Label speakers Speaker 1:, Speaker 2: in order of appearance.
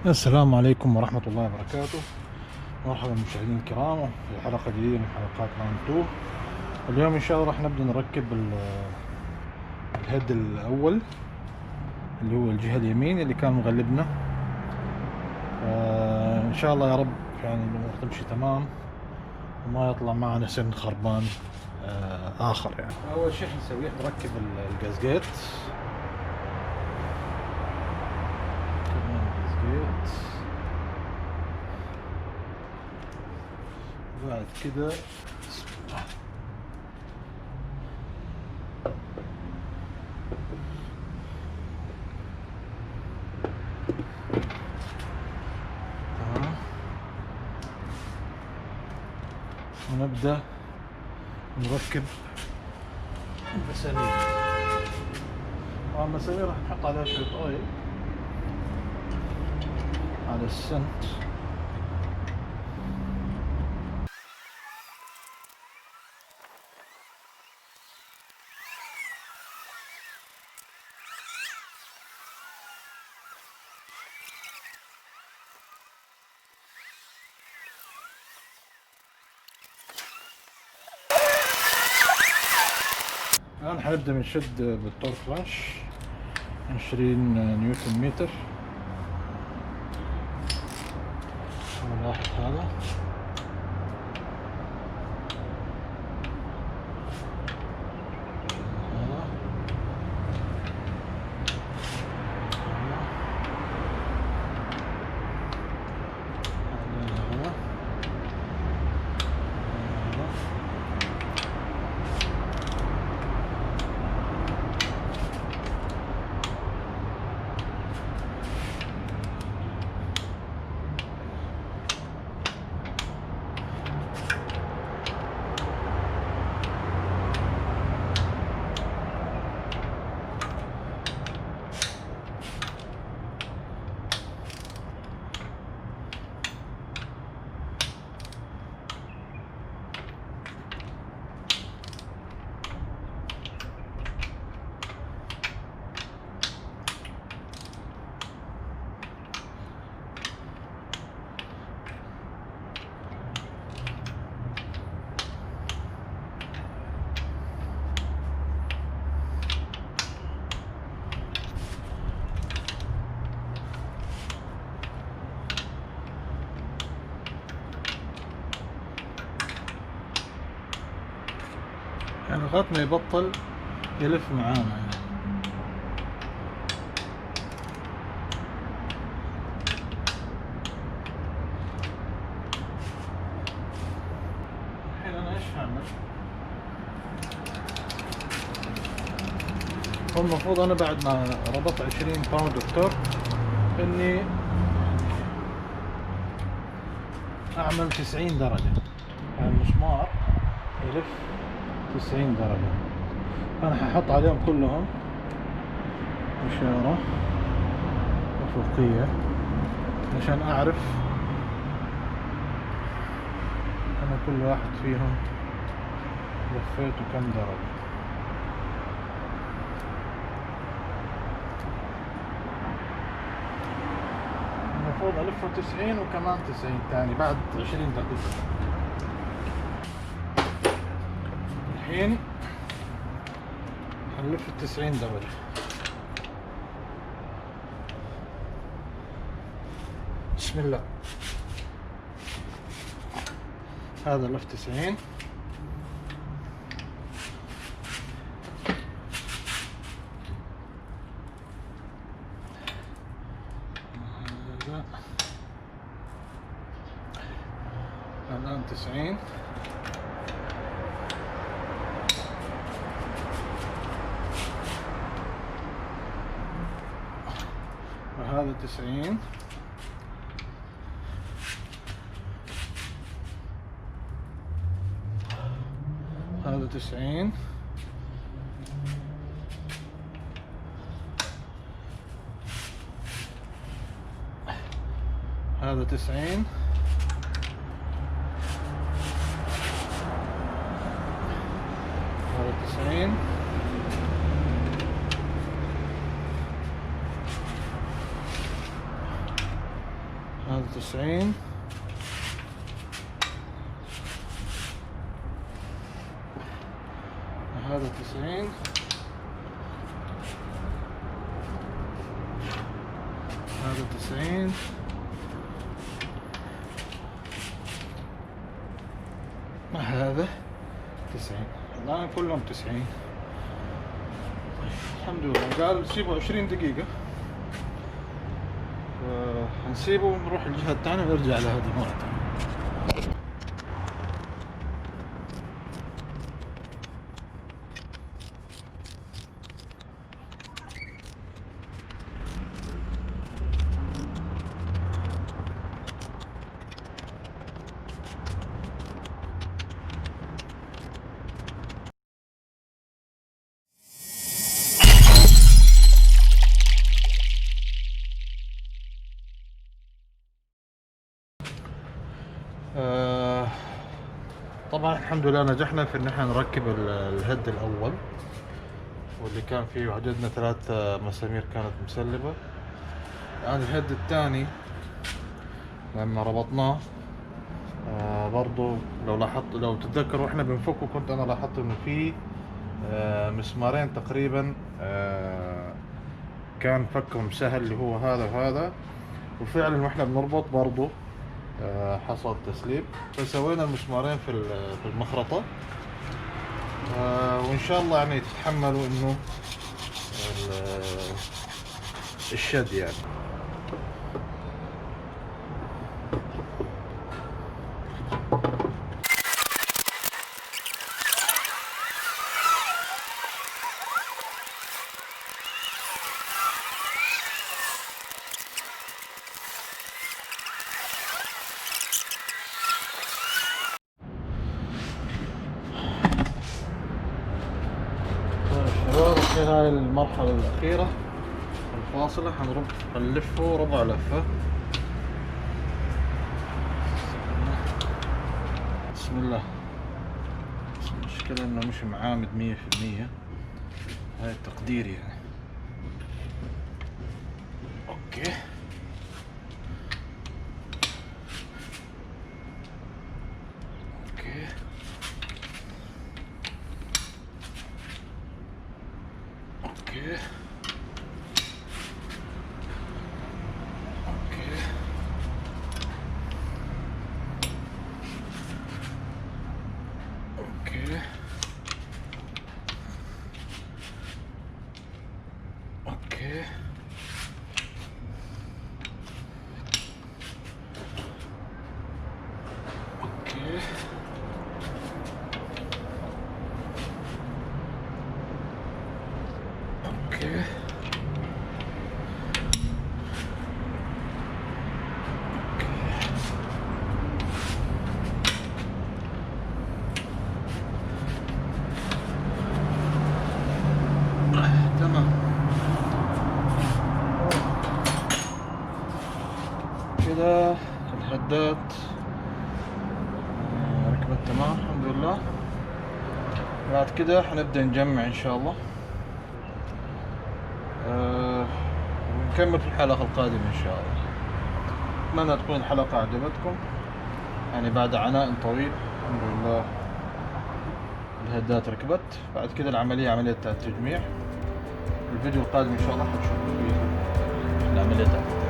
Speaker 1: السلام عليكم ورحمة الله وبركاته. مرحبا مشاهدينا الكرام في حلقة جديدة من حلقات راوند 2. اليوم إن شاء الله راح نبدأ نركب الهيد الأول اللي هو الجهة اليمين اللي كان مغلبنا. إن شاء الله يا رب يعني الأمور تمشي تمام وما يطلع معنا سن خربان آخر. يعني أول شيء نسويه نركب الجازجيت. بعد كده بسم الله تمام، ونبدأ نركب المسامير. المسامير راح نحط عليها شوية اويل على السنت. الآن حنبدأ بنشد بالتورك فلاش 20 نيوتن متر. نلاحظ هذا يعني لغاية ما يبطل يلف معانا. يعني الحين أنا إيش هعمل؟ هو المفروض أنا بعد ما ربطت 20 باوند التورك إني أعمل 90 درجة. يعني المسمار يلف 90 درجة. أنا ححط عليهم كلهم إشارة أفقية عشان أعرف أنا كل واحد فيهم لفيته كم درجة. المفروض ألفه 90 وكمان 90 تاني بعد 20 دقيقة. الحين هنلف 90 درجة. بسم الله. هذا لف 90. الآن 90. وهذا 90. هذا 90. هذا 90. هذا 90. هذا 90. هذا 90. هذا 90. هذا 90. الآن كلهم 90. الحمد لله. قال سيبوا 20 دقيقة، هنسيبه ونروح الجهة الثانية ونرجع لهذه مرة ثانية. طبعا الحمد لله نجحنا في ان احنا نركب الهيد الاول، واللي كان فيه وجدنا 3 مسامير كانت مسلبة. الان الهيد الثاني لما ربطناه برضو لو تتذكروا احنا بنفكه، كنت انا لاحظت انه فيه مسمارين تقريبا كان فكهم سهل، اللي هو هذا وهذا، وفعلا واحنا بنربط برضو حصل تسليب، فسوينا المسمارين في المخرطة، وإن شاء الله يعني تتحملوا إنه الشد يعني. في هاي المرحلة الأخيرة الفاصلة هنلفه ربع لفة. بسم الله. بس المشكلة إنه مش معامد 100%، هاي التقدير يعني. أوكي. أوكي. اوكي. اوكي. اوكي. اوكي. اوكي. اوكي. تمام كده الهدات ركبت تمام الحمد لله. بعد كده حنبدأ نجمع ان شاء الله، ونكمل في الحلقة القادمة ان شاء الله. اتمنى تكون الحلقة عجبتكم، يعني بعد عناء طويل الحمد لله الهدات ركبت. بعد كده العملية عملية التجميع. الفيديو القادم ان شاء الله حتشوفوا فيه العملية.